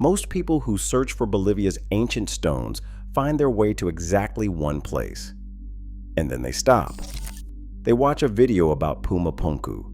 Most people who search for Bolivia's ancient stones find their way to exactly one place. And then they stop. They watch a video about Puma Punku.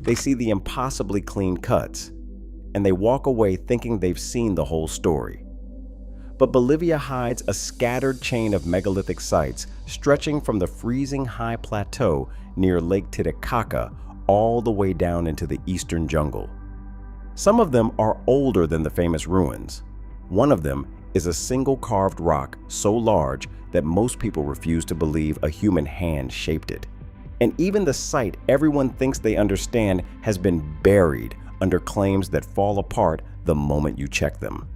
They see the impossibly clean cuts, and they walk away thinking they've seen the whole story. But Bolivia hides a scattered chain of megalithic sites stretching from the freezing high plateau near Lake Titicaca all the way down into the eastern jungle. Some of them are older than the famous ruins. One of them is a single carved rock so large that most people refuse to believe a human hand shaped it. And even the site everyone thinks they understand has been buried under claims that fall apart the moment you check them.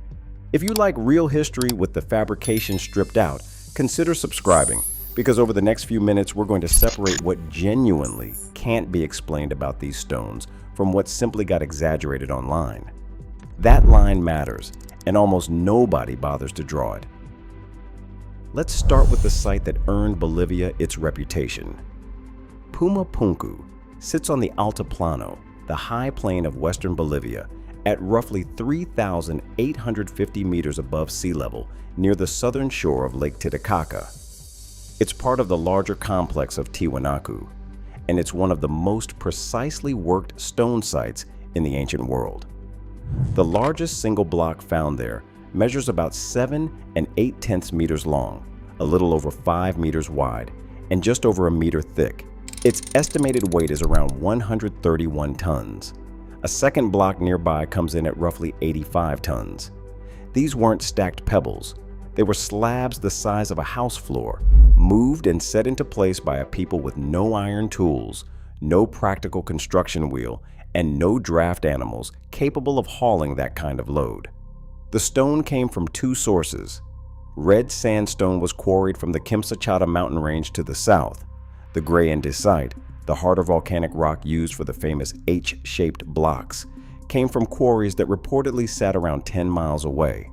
If you like real history with the fabrication stripped out, consider subscribing, because over the next few minutes we're going to separate what genuinely can't be explained about these stones from what simply got exaggerated online. That line matters, and almost nobody bothers to draw it. Let's start with the site that earned Bolivia its reputation. Puma Punku sits on the Altiplano, the high plain of western Bolivia, at roughly 3,850 meters above sea level near the southern shore of Lake Titicaca. It's part of the larger complex of Tiwanaku, and it's one of the most precisely worked stone sites in the ancient world. The largest single block found there measures about 7 8/10 meters long, a little over 5 meters wide, and just over a meter thick. Its estimated weight is around 131 tons. A second block nearby comes in at roughly 85 tons. These weren't stacked pebbles. They were slabs the size of a house floor, moved and set into place by a people with no iron tools, no practical construction wheel, and no draft animals capable of hauling that kind of load. The stone came from two sources. Red sandstone was quarried from the Kimsachata mountain range to the south. The gray andesite, the harder volcanic rock used for the famous H-shaped blocks, came from quarries that reportedly sat around 10 miles away.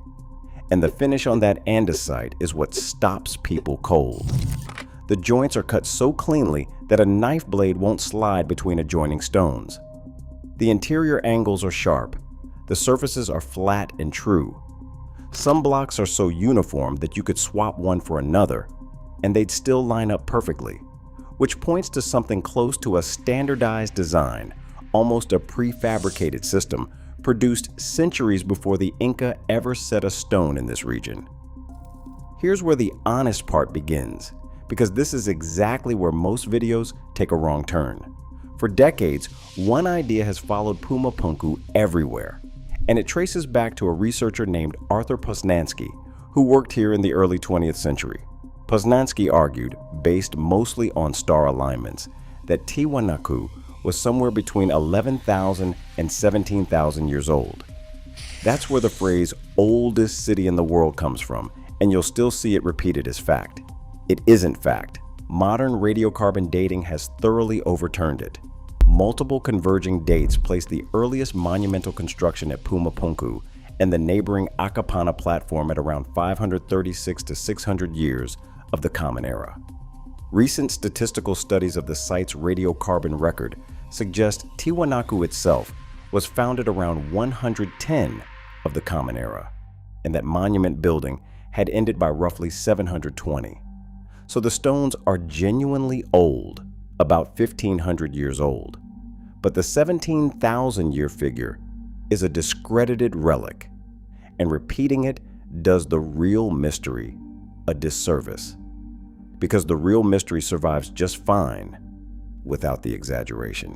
And the finish on that andesite is what stops people cold. The joints are cut so cleanly that a knife blade won't slide between adjoining stones. The interior angles are sharp. The surfaces are flat and true. Some blocks are so uniform that you could swap one for another, and they'd still line up perfectly, which points to something close to a standardized design, almost a prefabricated system produced centuries before the Inca ever set a stone in this region. Here's where the honest part begins, because this is exactly where most videos take a wrong turn. For decades, one idea has followed Puma Punku everywhere, and it traces back to a researcher named Arthur Poznański, who worked here in the early 20th century. Poznański argued, based mostly on star alignments, that Tiwanaku was somewhere between 11,000 and 17,000 years old. That's where the phrase "oldest city in the world" comes from, and you'll still see it repeated as fact. It isn't fact. Modern radiocarbon dating has thoroughly overturned it. Multiple converging dates place the earliest monumental construction at Puma Punku and the neighboring Acapana platform at around 536 to 600 years of the Common Era. Recent statistical studies of the site's radiocarbon record suggest Tiwanaku itself was founded around 110 of the Common Era, and that monument building had ended by roughly 720. So the stones are genuinely old, about 1,500 years old. But the 17,000-year figure is a discredited relic, and repeating it does the real mystery a disservice, because the real mystery survives just fine without the exaggeration.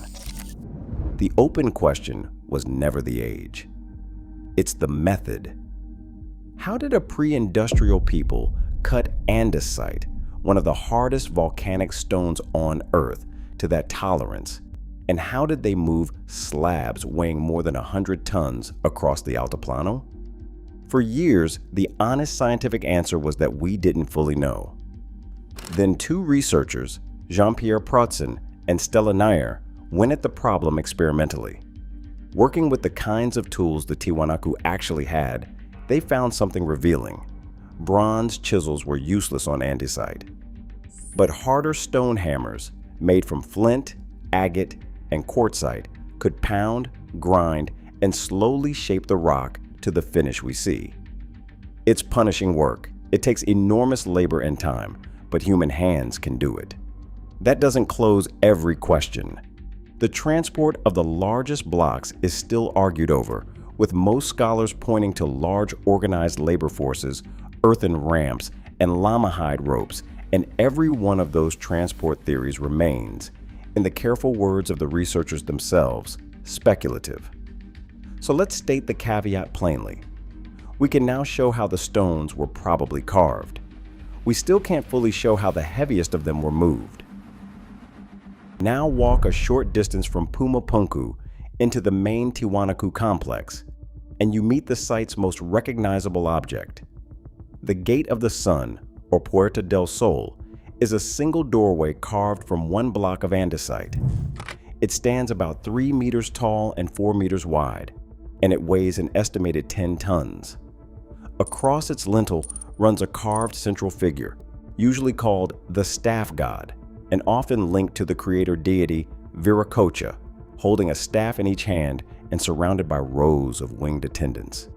The open question was never the age. It's the method. How did a pre-industrial people cut andesite, one of the hardest volcanic stones on Earth, to that tolerance? And how did they move slabs weighing more than 100 tons across the Altiplano? For years, the honest scientific answer was that we didn't fully know. Then two researchers, Jean-Pierre Protzen and Stella Nair, went at the problem experimentally. Working with the kinds of tools the Tiwanaku actually had, they found something revealing. Bronze chisels were useless on andesite, but harder stone hammers made from flint, agate, and quartzite could pound, grind, and slowly shape the rock to the finish we see. It's punishing work. It takes enormous labor and time, but human hands can do it. That doesn't close every question. The transport of the largest blocks is still argued over, with most scholars pointing to large organized labor forces, earthen ramps, and llama hide ropes, and every one of those transport theories remains, in the careful words of the researchers themselves, speculative. So let's state the caveat plainly. We can now show how the stones were probably carved. We still can't fully show how the heaviest of them were moved. Now walk a short distance from Puma Punku into the main Tiwanaku complex, and you meet the site's most recognizable object. The Gate of the Sun, or Puerta del Sol, is a single doorway carved from one block of andesite. It stands about 3 meters tall and 4 meters wide, and it weighs an estimated 10 tons. Across its lintel runs a carved central figure, usually called the staff god, and often linked to the creator deity Viracocha, holding a staff in each hand and surrounded by rows of winged attendants.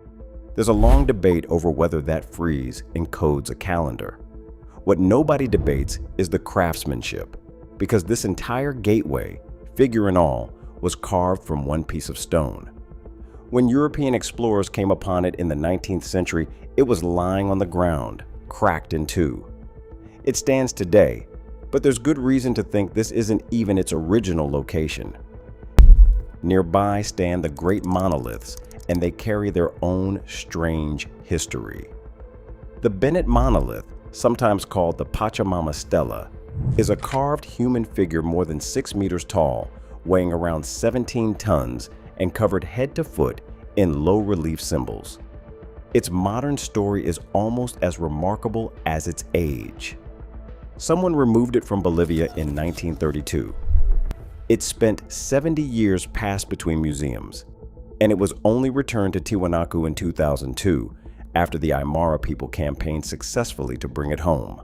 There's a long debate over whether that frieze encodes a calendar. What nobody debates is the craftsmanship, because this entire gateway, figure and all, was carved from one piece of stone. When European explorers came upon it in the 19th century, it was lying on the ground, cracked in two. It stands today, but there's good reason to think this isn't even its original location. Nearby stand the great monoliths, and they carry their own strange history. The Bennett Monolith, sometimes called the Pachamama Stela, is a carved human figure more than 6 meters tall, weighing around 17 tons and covered head to foot in low-relief symbols. Its modern story is almost as remarkable as its age. Someone removed it from Bolivia in 1932. It spent 70 years passed between museums, and it was only returned to Tiwanaku in 2002 after the Aymara people campaigned successfully to bring it home.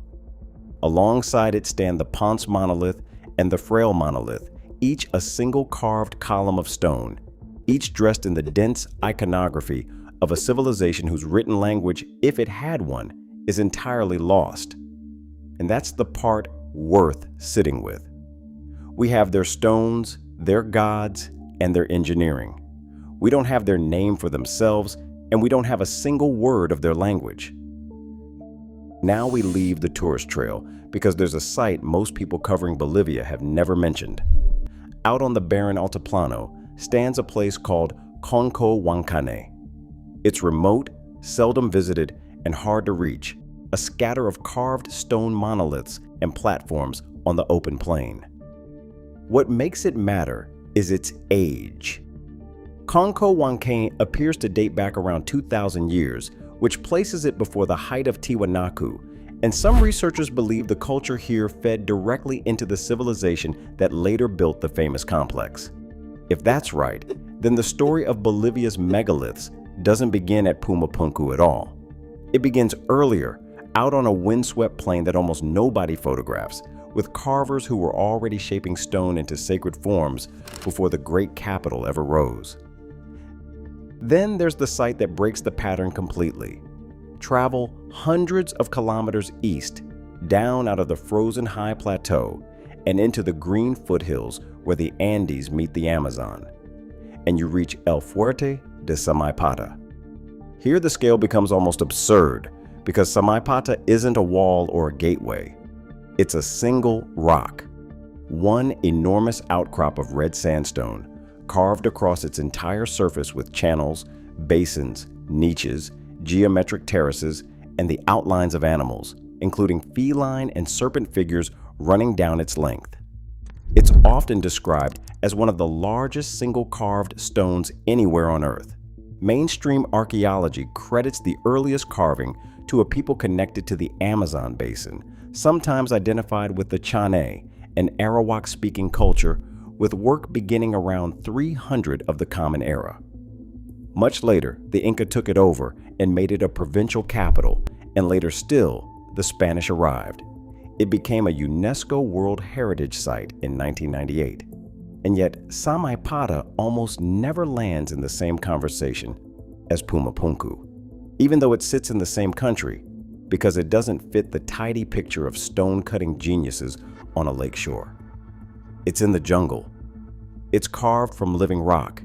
Alongside it stand the Ponce Monolith and the Fraile Monolith, each a single carved column of stone, each dressed in the dense iconography of a civilization whose written language, if it had one, is entirely lost. And that's the part worth sitting with. We have their stones, their gods, and their engineering. We don't have their name for themselves, and we don't have a single word of their language. Now we leave the tourist trail because there's a site most people covering Bolivia have never mentioned. Out on the barren Altiplano stands a place called Khonkho Wankane. It's remote, seldom visited, and hard to reach, a scatter of carved stone monoliths and platforms on the open plain. What makes it matter is its age. Khonkho Wankane appears to date back around 2,000 years, which places it before the height of Tiwanaku, and some researchers believe the culture here fed directly into the civilization that later built the famous complex. If that's right, then the story of Bolivia's megaliths doesn't begin at Puma Punku at all. It begins earlier, out on a windswept plain that almost nobody photographs, with carvers who were already shaping stone into sacred forms before the great capital ever rose. Then there's the site that breaks the pattern completely. Travel hundreds of kilometers east, down out of the frozen high plateau, and into the green foothills where the Andes meet the Amazon, and you reach El Fuerte de Samaipata. Here the scale becomes almost absurd, because Samaipata isn't a wall or a gateway. It's a single rock, one enormous outcrop of red sandstone, carved across its entire surface with channels, basins, niches, geometric terraces, and the outlines of animals, including feline and serpent figures running down its length. It's often described as one of the largest single carved stones anywhere on Earth. Mainstream archaeology credits the earliest carving to a people connected to the Amazon basin, sometimes identified with the Chane, an Arawak-speaking culture, with work beginning around 300 of the Common Era. Much later, the Inca took it over and made it a provincial capital, and later still, the Spanish arrived. It became a UNESCO World Heritage Site in 1998. And yet, Samaipata almost never lands in the same conversation. as Puma Punku, even though it sits in the same country, because it doesn't fit the tidy picture of stone-cutting geniuses on a lake shore. It's in the jungle. It's carved from living rock.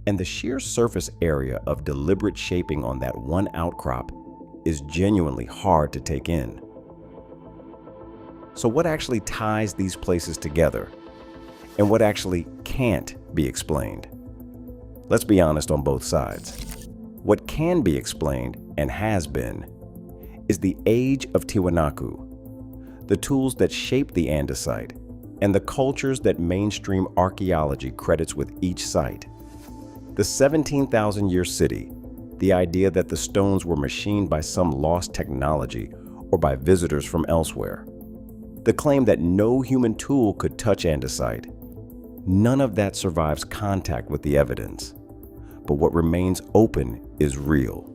And the sheer surface area of deliberate shaping on that one outcrop is genuinely hard to take in. So what actually ties these places together? And what actually can't be explained? Let's be honest on both sides. What can be explained, and has been, is the age of Tiwanaku, the tools that shaped the andesite, and the cultures that mainstream archaeology credits with each site. The 17,000-year city, the idea that the stones were machined by some lost technology or by visitors from elsewhere. The claim that no human tool could touch andesite. None of that survives contact with the evidence. But what remains open is real,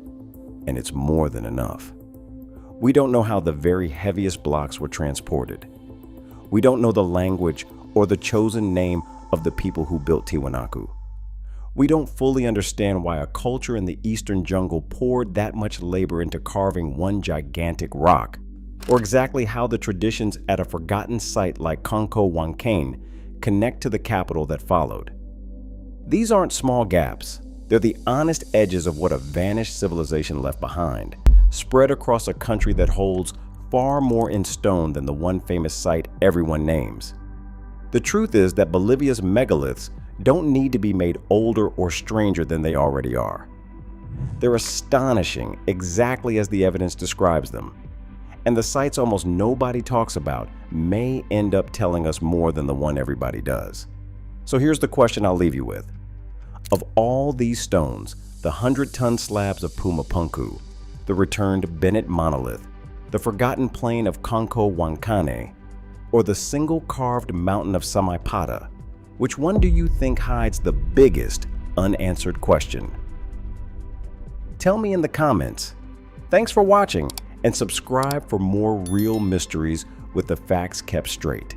and it's more than enough. We don't know how the very heaviest blocks were transported. We don't know the language or the chosen name of the people who built Tiwanaku. We don't fully understand why a culture in the eastern jungle poured that much labor into carving one gigantic rock, or exactly how the traditions at a forgotten site like Khonkho Wankane connect to the capital that followed. These aren't small gaps. They're the honest edges of what a vanished civilization left behind, spread across a country that holds far more in stone than the one famous site everyone names. The truth is that Bolivia's megaliths don't need to be made older or stranger than they already are. They're astonishing, exactly as the evidence describes them. And the sites almost nobody talks about may end up telling us more than the one everybody does. So here's the question I'll leave you with. Of all these stones, the 100-ton slabs of Puma Punku, the returned Bennett Monolith, the forgotten plain of Khonkho Wankane, or the single carved mountain of Samaipata, which one do you think hides the biggest unanswered question? Tell me in the comments. Thanks for watching, and subscribe for more real mysteries with the facts kept straight.